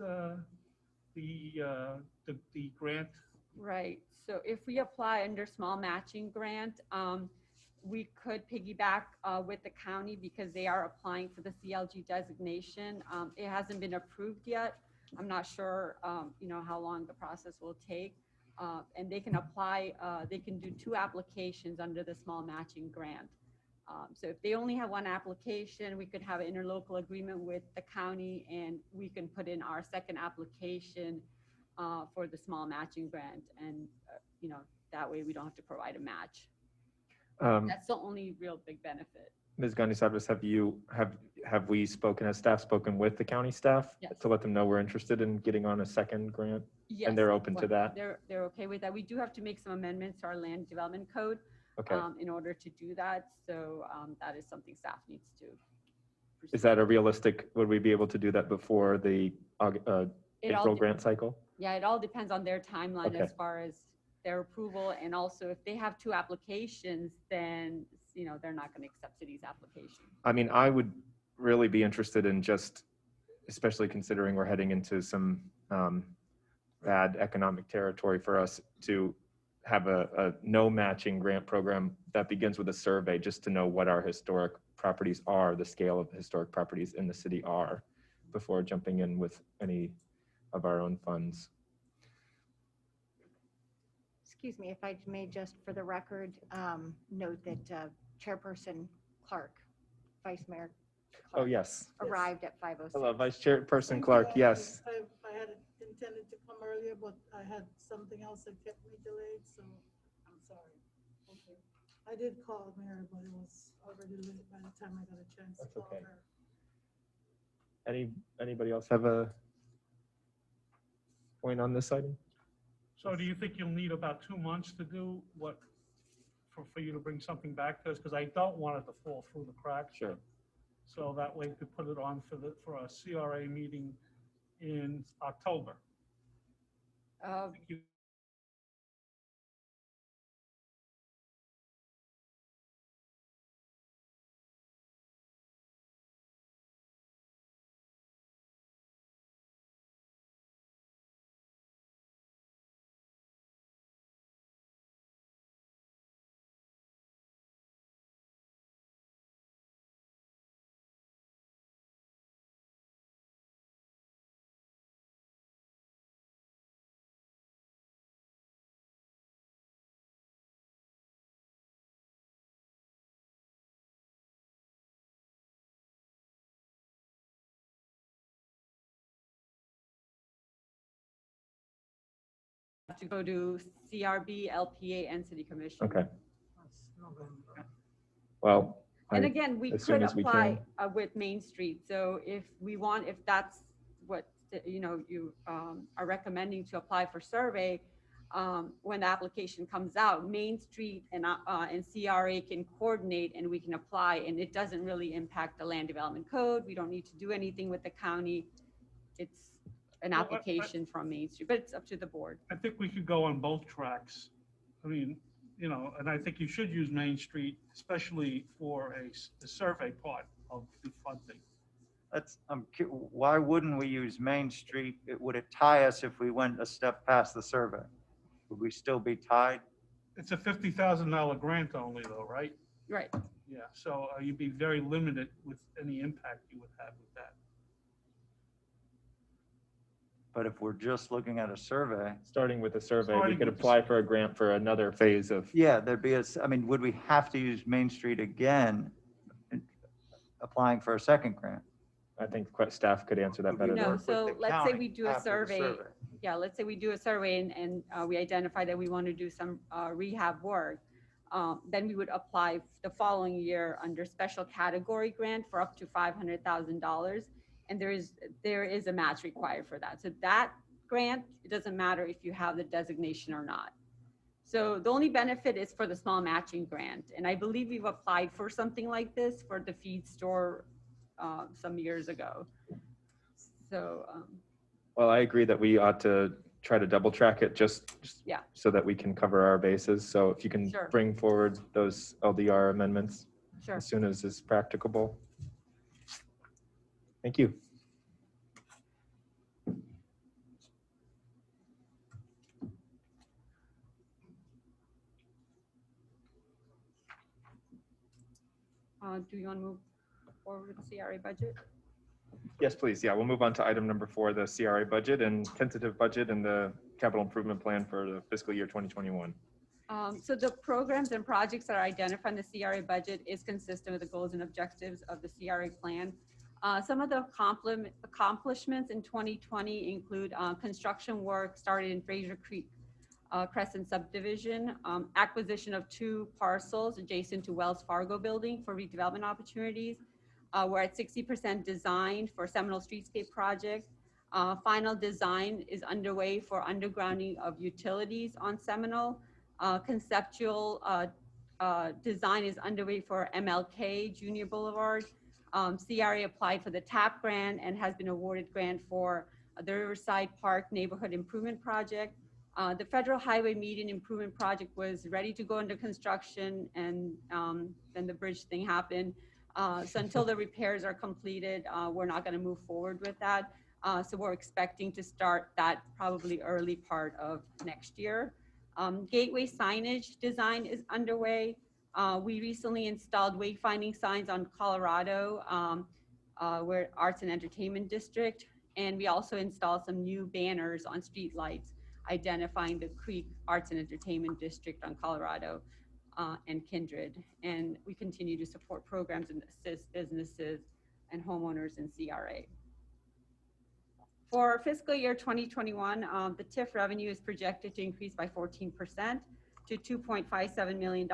I: the grant?
F: Right. So if we apply under small matching grant, we could piggyback with the county because they are applying for the CLG designation. It hasn't been approved yet. I'm not sure, how long the process will take. And they can apply, they can do 2 applications under the small matching grant. So if they only have 1 application, we could have an interlocal agreement with the county, and we can put in our second application for the small matching grant. And, that way we don't have to provide a match. That's the only real big benefit.
A: Ms. Gonzalez, have we spoken, has staff spoken with the county staff?
F: Yes.
A: To let them know we're interested in getting on a second grant?
F: Yes,
A: And they're open to that?
F: They're okay with that. We do have to make some amendments to our land development code
A: Okay.
F: in order to do that. So that is something staff needs to pursue.
A: Is that a realistic, would we be able to do that before the April grant cycle?
F: Yeah, it all depends on their timeline
A: Okay.
F: as far as their approval. And also if they have 2 applications, then, they're not going to accept city's application.
A: I mean, I would really be interested in just, especially considering we're heading into some bad economic territory, for us to have a no matching grant program that begins with a survey just to know what our historic properties are, the scale of historic properties in the city are, before jumping in with any of our own funds.
L: Excuse me, if I may just for the record note that Chairperson Clark, Vice Mayor
A: Oh, yes.
L: arrived at 5:06.
A: Hello, Vice Chairperson Clark, yes.
M: I had intended to come earlier, but I had something else that kept me delayed, so I'm sorry. Okay. I did call Mary, but it was already late by the time I got a chance to
A: That's
M: call
A: okay.
M: her.
A: Anybody else have a point on this item?
I: So do you think you'll need about 2 months to do what, for you to bring something back to us? Because I don't want it to fall through the cracks.
A: Sure.
I: So that way we could put it on for a CRA meeting in October. Think you-
F: To go to CRB, LPA, and City Commission.
A: Okay, well,
F: And again, we
A: as soon
F: could
A: as we
F: apply
A: can.
F: with Main Street. So if that's what, you are recommending to apply for survey, when the application comes out, Main Street and CRA can coordinate and we can apply, and it doesn't really impact the land development code. We don't need to do anything with the county. It's an
I: Well,
F: application from Main Street, but it's up to the board.
I: I think we could go on both tracks. I mean, and I think you should use Main Street, especially for the survey part of the funding.
E: Why wouldn't we use Main Street? Would it tie us if we went a step past the survey? Would we still be tied?
I: It's a $50,000 grant only though, right?
F: Right.
I: Yeah, so you'd be very limited with any impact you would have with that.
E: But if we're just looking at a survey,
A: Starting with the survey, we
I: Starting
A: could
I: with the
A: apply for a grant for another phase of,
E: yeah, would we have to use Main Street again, applying for a second grant?
A: I think staff could answer that better.
F: No,
A: than-
E: with
F: so
E: the
F: let's say
E: county
F: we do a
E: after the
F: survey.
E: survey.
F: Yeah, let's say we do a survey and we identify that we want to do some rehab work. Then we would apply the following year under special category grant for up to $500,000. And there is a match required for that. So that grant, it doesn't matter if you have the designation or not. So the only benefit is for the small matching grant. And I believe we've applied for something like this for the feed store some years ago. So,
A: Well, I agree that we ought to try to double track it just
F: Yeah.
A: so that we can cover our bases. So if you can
F: Sure.
A: bring forward those LDR amendments
F: sure.
A: as soon as is practicable. Thank you.
F: Do you want to move forward with the CRA budget?
A: Yes, please. Yeah, we'll move on to item number 4, the CRA budget and tentative budget and the capital improvement plan for the fiscal year 2021.
F: So the programs and projects that are identified in the CRA budget is consistent with the goals and objectives of the CRA plan. Some of the accomplishments in 2020 include construction work started in Frazier Creek Crescent Subdivision, acquisition of 2 parcels adjacent to Wells Fargo building for redevelopment opportunities. We're at 60% design for Seminole Streetscape project. Final design is underway for undergrounding of utilities on Seminole. Conceptual design is underway for MLK Junior Boulevard. CRA applied for the TAP grant and has been awarded grant for the Riverside Park Neighborhood Improvement Project. The Federal Highway Median Improvement Project was ready to go into construction, and then the bridge thing happened. So until the repairs are completed, we're not going to move forward with that. So we're expecting to start that probably early part of next year. Gateway signage design is underway. We recently installed wayfinding signs on Colorado, where Arts and Entertainment District, and we also installed some new banners on street lights identifying the Creek Arts and Entertainment District on Colorado and Kindred. And we continue to support programs and assist businesses and homeowners in CRA. For fiscal year 2021, the TIF revenue is projected to increase by 14% to $2.57 million.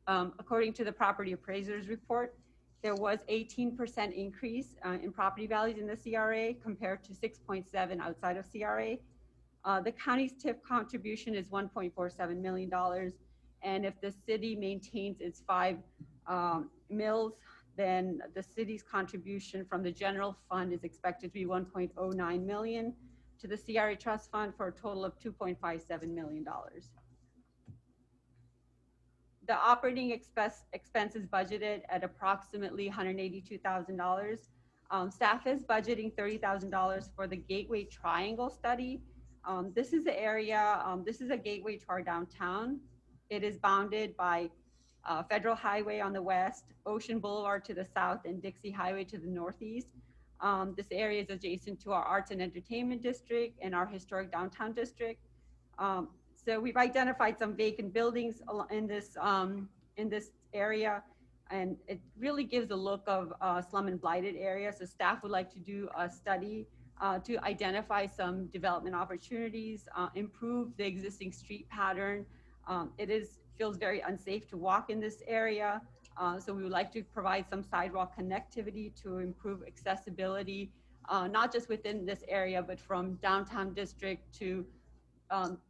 F: According to the property appraisers report, there was 18% increase in property values in the CRA compared to 6.7 outside of CRA. The county's TIF contribution is $1.47 million. And if the city maintains its 5 mills, then the city's contribution from the general fund is expected to be $1.09 million to the CRA trust fund for a total of $2.57 million. The operating expenses budgeted at approximately $182,000. Staff is budgeting $30,000 for the Gateway Triangle study. This is the area, this is a gateway to our downtown. It is bounded by Federal Highway on the west, Ocean Boulevard to the south, and Dixie Highway to the northeast. This area is adjacent to our Arts and Entertainment District and our Historic Downtown District. So we've identified some vacant buildings in this area, and it really gives a look of slum and blighted area. So staff would like to do a study to identify some development opportunities, improve the existing street pattern. It feels very unsafe to walk in this area. So we would like to provide some sidewalk connectivity to improve accessibility, not just within this area, but from downtown district to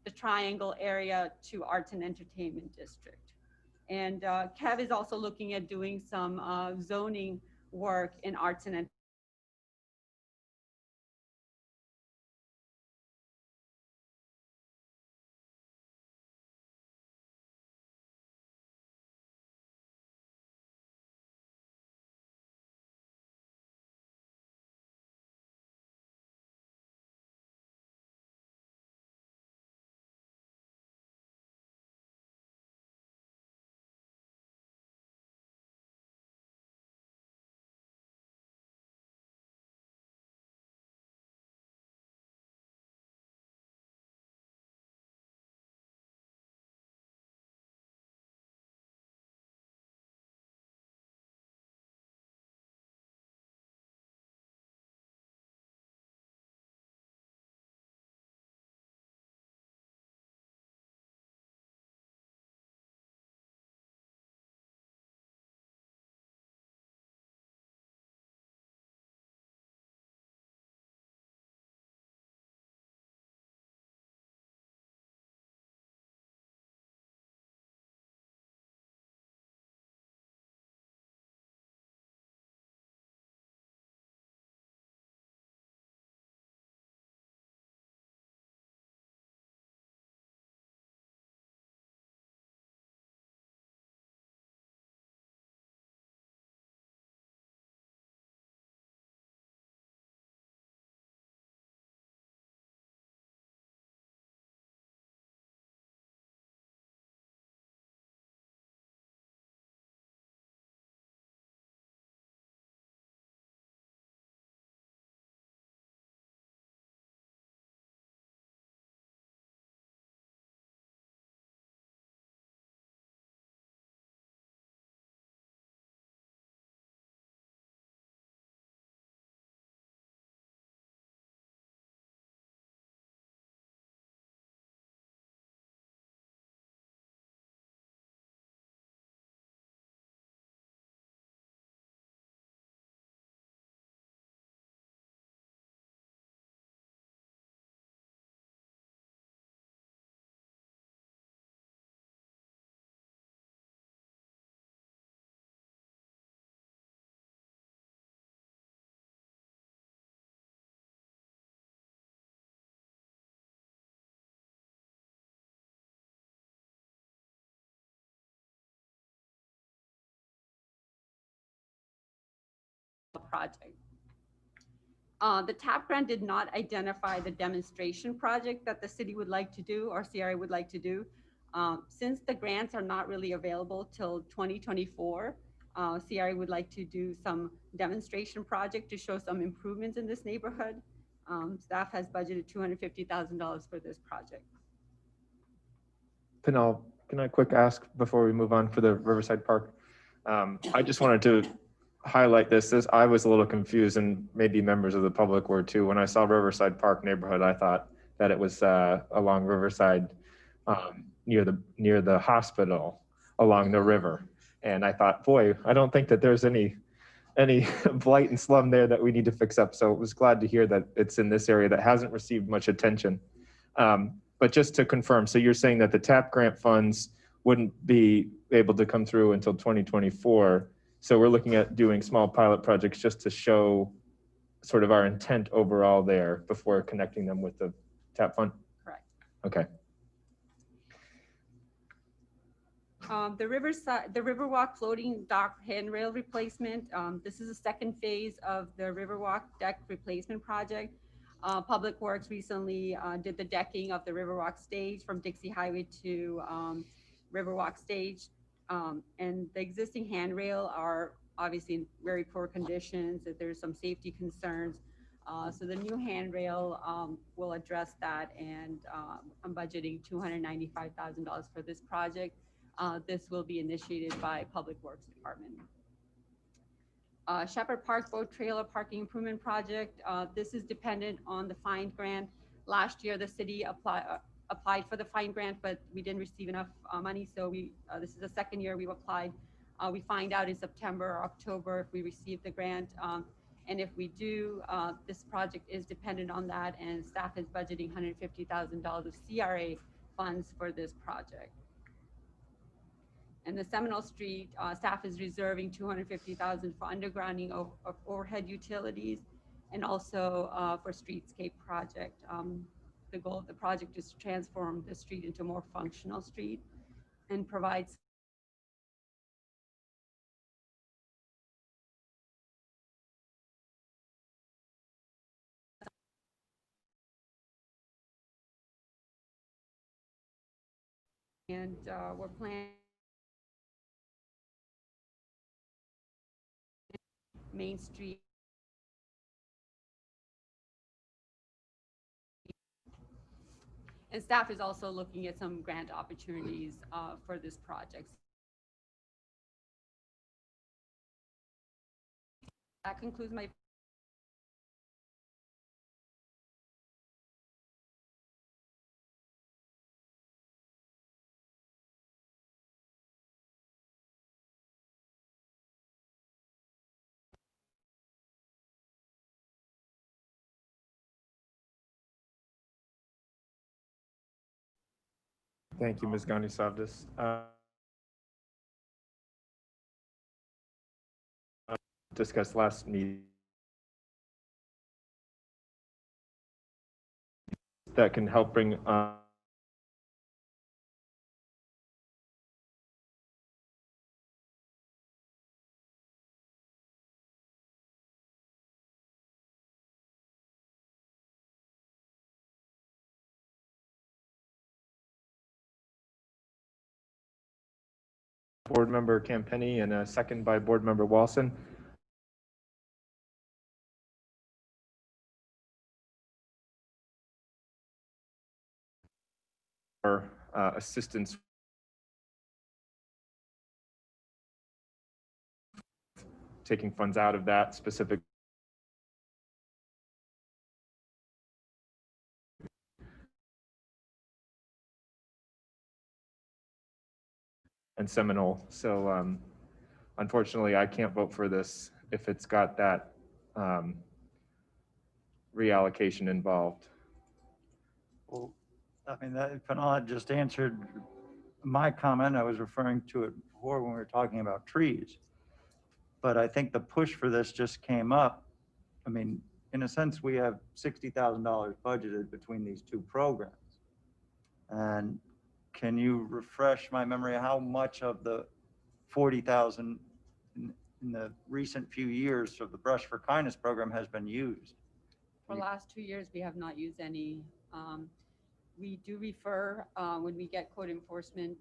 F: the Triangle area to Arts and Entertainment District. And Kev is also looking at doing some zoning work in Arts and Entertainment. Project. The TAP grant did not identify the demonstration project that the city would like to do or CRA would like to do. Since the grants are not really available till 2024, CRA would like to do some demonstration project to show some improvements in this neighborhood. Staff has budgeted $250,000 for this project.
A: Pinal, can I quick ask before we move on for the Riverside Park? I just wanted to highlight this. I was a little confused, and maybe members of the public were too. When I saw Riverside Park neighborhood, I thought that it was along Riverside, near the hospital along the river. And I thought, boy, I don't think that there's any blight and slum there that we need to fix up. So I was glad to hear that it's in this area that hasn't received much attention. But just to confirm, so you're saying that the TAP grant funds wouldn't be able to come through until 2024. So we're looking at doing small pilot projects just to show sort of our intent overall there before connecting them with the TAP fund?
F: Correct.
A: Okay.
F: The Riverwalk floating dock handrail replacement. This is the second phase of the Riverwalk deck replacement project. Public Works recently did the decking of the Riverwalk stage from Dixie Highway to Riverwalk stage. And the existing handrail are obviously in very poor conditions, that there's some safety concerns. So the new handrail will address that, and I'm budgeting $295,000 for this project. This will be initiated by Public Works Department. Shepard Park Boat Trailer Parking Improvement Project. This is dependent on the FIND grant. Last year, the city applied for the FIND grant, but we didn't receive enough money. So this is the second year we've applied. We find out in September or October if we receive the grant. And if we do, this project is dependent on that, and staff is budgeting $150,000 of CRA funds for this project. And the Seminole Street, staff is reserving $250,000 for undergrounding of overhead utilities, and also for Streetscape project. The goal of the project is to transform the street into a more functional street and provides and we're planning Main Street. And staff is also looking at some grant opportunities for this project. That concludes my
A: Thank you, Ms. Gandhi-Savdas. Discussed last meeting that can help bring Board Member Campenny and a second by Board Member Walson. Assistance taking funds out of that specific and Seminole. So unfortunately, I can't vote for this if it's got that reallocation involved.
E: Well, I mean, that Fanal just answered my comment. I was referring to it before when we were talking about trees. But I think the push for this just came up. I mean, in a sense, we have $60,000 budgeted between these two programs. And can you refresh my memory of how much of the 40,000 in the recent few years of the Brush for Kindness program has been used?
F: for the last 2 years, we have not used any. We do refer, when we get code enforcement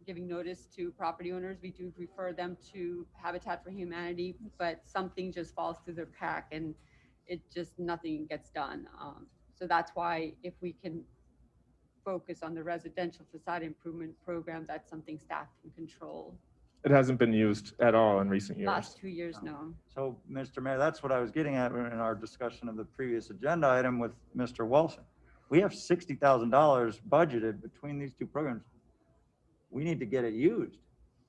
F: giving notice to property owners, we do refer them to Habitat for Humanity, but something just falls through their crack and it just, nothing gets done. So that's why if we can focus on the residential facade improvement program, that's something staff can control.
A: It hasn't been used at all in recent years.
F: Last 2 years, no.
E: So, Mr. Mayor, that's what I was getting at in our discussion of the previous agenda item with Mr. Wilson. We have $60,000 budgeted between these two programs. We need to get it used,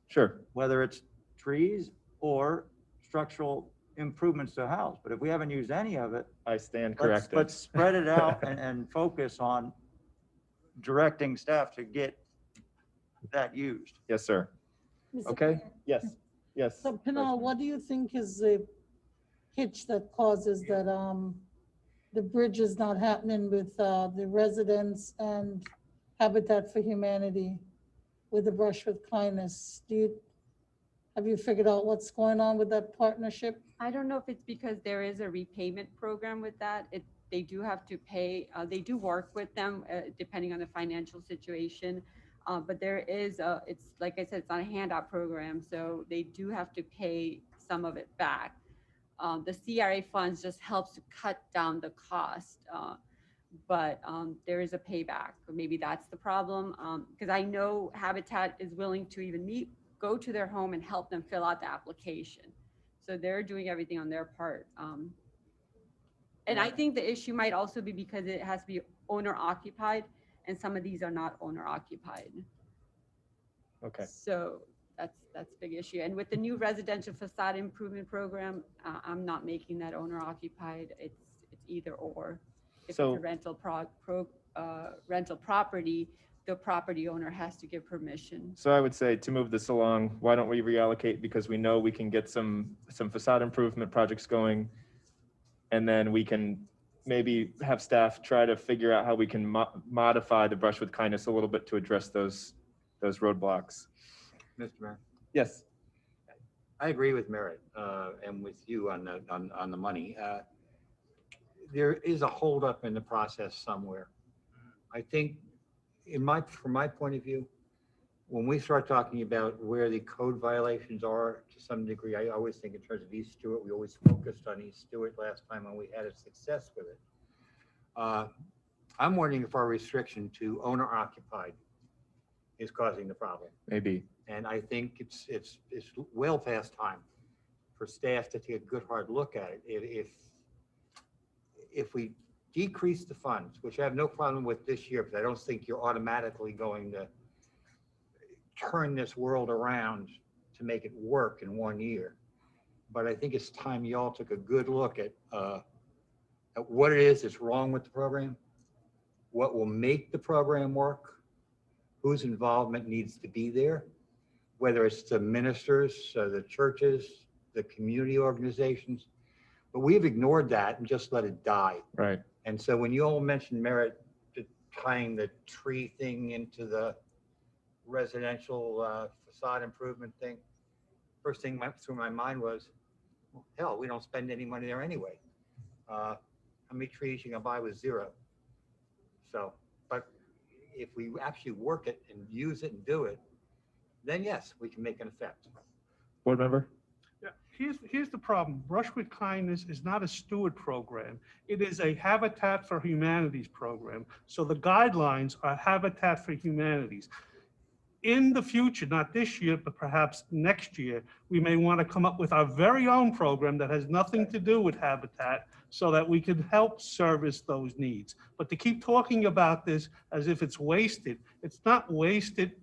A: Sure.
E: whether it's trees or structural improvements to a house. But if we haven't used any of it,
A: I stand
E: let's
A: corrected.
E: spread it out and focus on directing staff to get that used.
A: Yes, sir.
M: Mr.
A: Okay.
M: Mayor.
A: Yes. Yes.
M: So Pinal, what do you think is the hitch that causes that, the bridge is not happening with, the residents and Habitat for Humanity with the Brush with Kindness? Have you figured out what's going on with that partnership?
F: I don't know if it's because there is a repayment program with that. They do have to pay, they do work with them depending on the financial situation. But there is, it's like I said, it's not a handout program, so they do have to pay some of it back. The CRA funds just helps to cut down the cost, but there is a payback. Maybe that's the problem, because I know Habitat is willing to even go to their home and help them fill out the application. So they're doing everything on their part. And I think the issue might also be because it has to be owner occupied, and some of these are not owner occupied.
A: Okay.
F: So that's a big issue. And with the new residential facade improvement program, I'm not making that owner occupied. It's either or. If
A: So-
F: it's a rental property, the property owner has to give permission.
A: So I would say to move this along, why don't we reallocate, because we know we can get some facade improvement projects going, and then we can maybe have staff try to figure out how we can modify the Brush with Kindness a little bit to address those roadblocks.
J: Mr. Mayor,
A: Yes.
J: I agree with Merritt and with you on the money. There is a holdup in the process somewhere. I think from my point of view, when we start talking about where the code violations are to some degree, I always think in terms of East Stewart, we always focused on East Stewart last time when we had a success with it. I'm wondering if our restriction to owner occupied is causing the problem.
A: Maybe.
J: And I think it's well past time for staff to take a good hard look at it. If we decrease the funds, which I have no problem with this year, because I don't think you're automatically going to turn this world around to make it work in 1 year. But I think it's time y'all took a good look at what it is that's wrong with the program, what will make the program work, whose involvement needs to be there, whether it's the ministers, the churches, the community organizations. But we've ignored that and just let it die.
A: Right.
J: And so when you all mentioned Merritt tying the tree thing into the residential facade improvement thing, first thing went through my mind was, well, hell, we don't spend any money there anyway. How many trees you can buy with zero? So, but if we actually work it and use it and do it, then yes, we can make an effect.
A: Board member?
I: Yeah, here's the problem. Brush with Kindness is not a steward program. It is a Habitat for Humanities program. So the guidelines are Habitat for Humanities. In the future, not this year, but perhaps next year, we may want to come up with our very own program that has nothing to do with Habitat so that we can help service those needs. But to keep talking about this as if it's wasted, it's not wasted.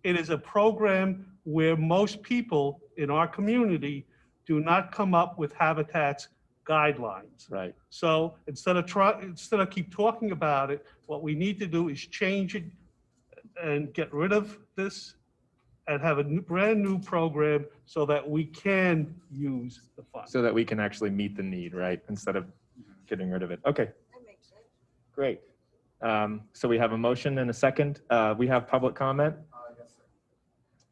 I: It is a program where most people in our community do not come up with Habitat's guidelines.
A: Right.
I: So instead of keep talking about it, what we need to do is change it and get rid of this and have a brand new program so that we can use the funds.
A: So that we can actually meet the need, right? Instead of getting rid of it. Okay.
M: That makes sense.
A: Great. So we have a motion and a second. We have public comment.
N: Yes, sir.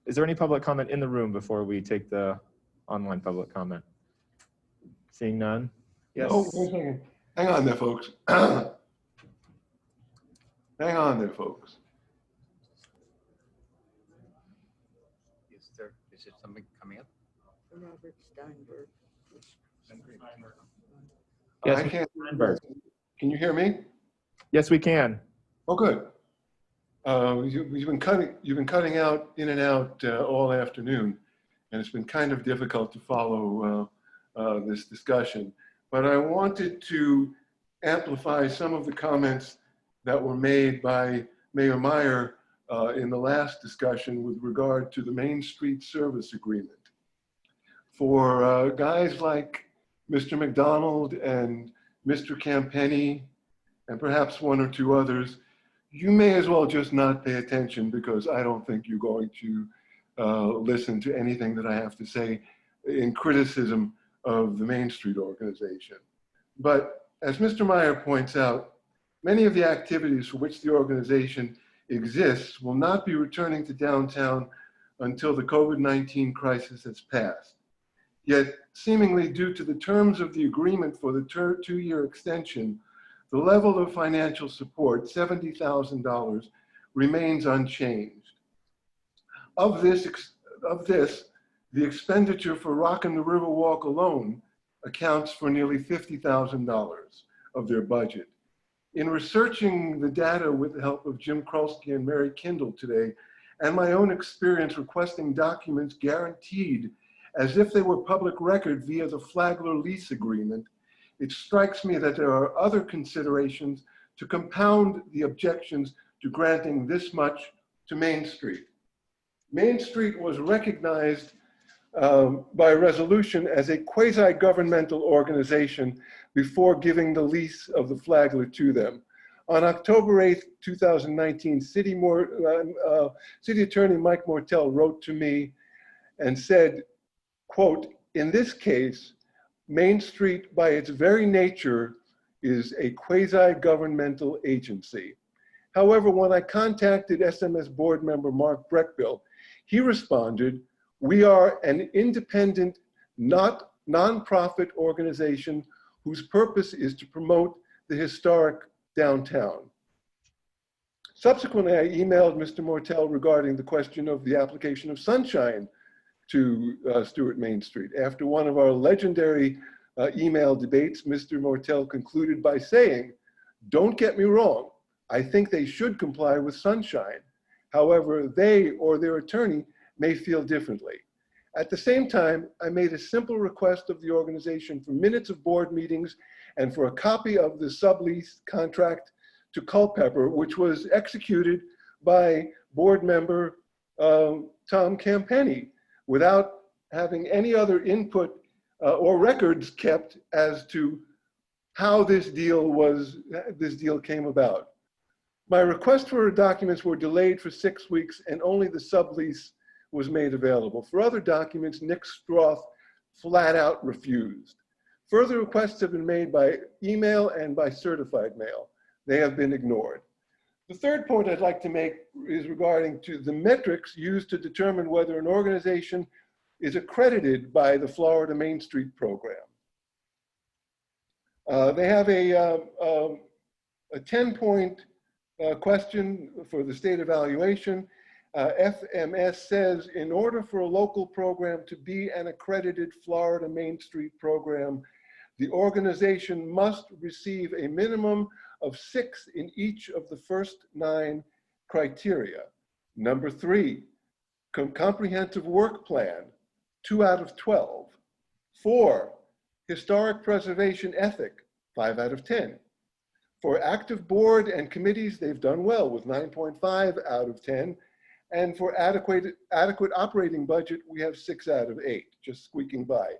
A: Is there any public comment in the room before we take the online public comment? Seeing none? Yes.
N: Oh, 1 second. Hang on there, folks. Hang on there, folks.
J: Is it something coming up?
C: Robert Steinberg.
A: Yes,
N: I can't.
A: Steinberg.
N: Can you hear me?
A: Yes, we can.
N: Oh, good. You've been cutting out in and out all afternoon, and it's been kind of difficult to follow this discussion. But I wanted to amplify some of the comments that were made by Mayor Meyer in the last discussion with regard to the Main Street Service Agreement. For guys like Mr. McDonald and Mr. Campenny, and perhaps one or two others, you may as well just not pay attention, because I don't think you're going to listen to anything that I have to say in criticism of the Main Street organization. But as Mr. Meyer points out, many of the activities for which the organization exists will not be returning to downtown until the COVID-19 crisis has passed. Yet, seemingly due to the terms of the agreement for the two-year extension, the level of financial support, $70,000, remains unchanged. Of this, the expenditure for Rockin' the Riverwalk alone accounts for nearly $50,000 of their budget. In researching the data with the help of Jim Krolsky and Mary Kindle today, and my own experience requesting documents guaranteed as if they were public record via the Flagler lease agreement, it strikes me that there are other considerations to compound the objections to granting this much to Main Street. Main Street was recognized by resolution as a quasi-governmental organization before giving the lease of the Flagler to them. On October 8th, 2019, City Attorney Mike Mortel wrote to me and said, quote, "In this case, Main Street by its very nature is a quasi-governmental agency." However, when I contacted SMS board member Mark Breckbill, he responded, "We are an independent, non-profit organization whose purpose is to promote the historic downtown." Subsequently, I emailed Mr. Mortel regarding the question of the application of sunshine to Stewart Main Street. After one of our legendary email debates, Mr. Mortel concluded by saying, "Don't get me wrong, I think they should comply with sunshine. However, they or their attorney may feel differently." At the same time, I made a simple request of the organization for minutes of board meetings and for a copy of the sublease contract to Culpeper, which was executed by board member Tom Campenny, without having any other input or records kept as to how this deal came about. My request for documents were delayed for 6 weeks, and only the sublease was made available. For other documents, Nick Stroth flat out refused. Further requests have been made by email and by certified mail. They have been ignored. The third point I'd like to make is regarding to the metrics used to determine whether an organization is accredited by the Florida Main Street program. They have a 10-point question for the state evaluation. FMS says, in order for a local program to be an accredited Florida Main Street program, the organization must receive a minimum of 6 in each of the first 9 criteria. Number 3, comprehensive work plan, 2 out of 12. 4, historic preservation ethic, 5 out of 10. For active board and committees, they've done well with 9.5 out of 10. And for adequate operating budget, we have 6 out of 8, just squeaking by.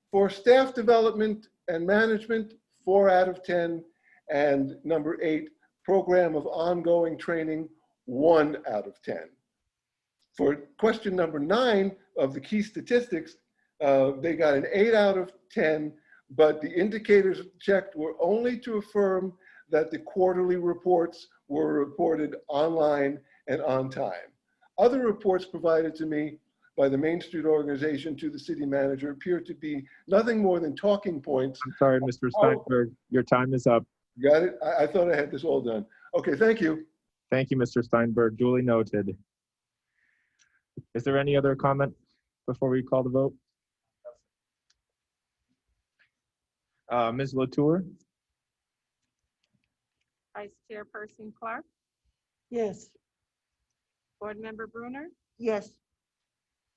N: For staff development and management, 4 out of 10. And number 8, program of ongoing training, 1 out of 10. For question number 9 of the key statistics, they got an 8 out of 10, but the indicators checked were only to affirm that the quarterly reports were reported online and on time. Other reports provided to me by the Main Street organization to the city manager appear to be nothing more than talking points.
A: I'm sorry, Mr. Steinberg, your time is up.
N: Got it? I thought I had this all done. Okay, thank you.
A: Thank you, Mr. Steinberg, duly noted. Is there any other comment before we call the vote? Ms. Latour?
B: Vice Chairperson Clark,
M: Yes.
B: Board Member Brunner,
C: Yes.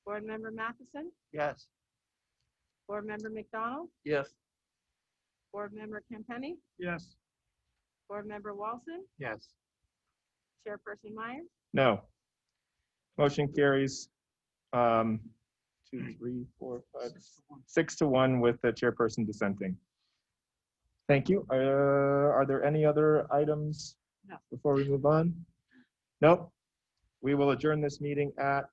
B: Board Member Matheson,
E: Yes.
B: Board Member McDonald,
C: Yes.
B: Board Member Campenny,
I: Yes.
B: Board Member Walson,
J: Yes.
B: Chairperson Myers.
A: No. Motion carries 2, 3, 4, 5, 6-1 with the chairperson dissenting. Thank you. Are there any other items
B: No.
A: before we move on? Nope. We will adjourn this meeting at